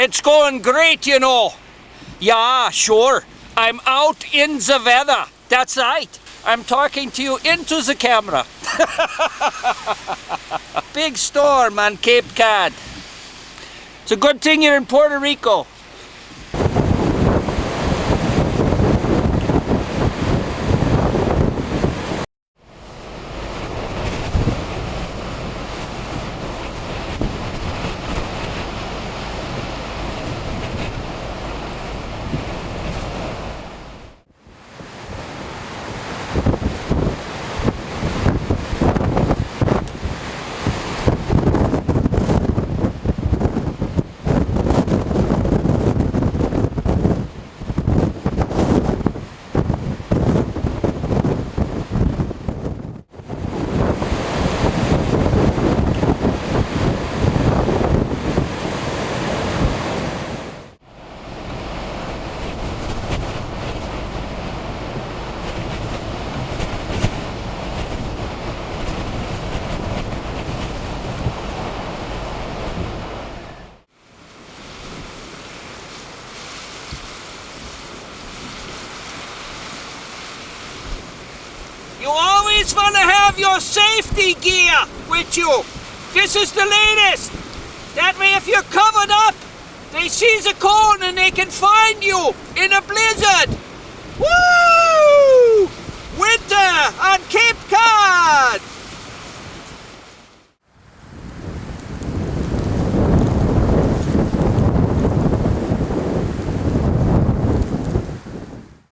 it's going great, you know. Yeah, sure. I'm out in the weather. That's right. I'm talking to you into the camera. Big storm on Cape Cod. It's a good thing you're in Puerto Rico. You always want to have your safety gear with you. This is the latest. That way if you're covered up, they see the cone and they can find you in a blizzard. Woo! Winter on Cape Cod!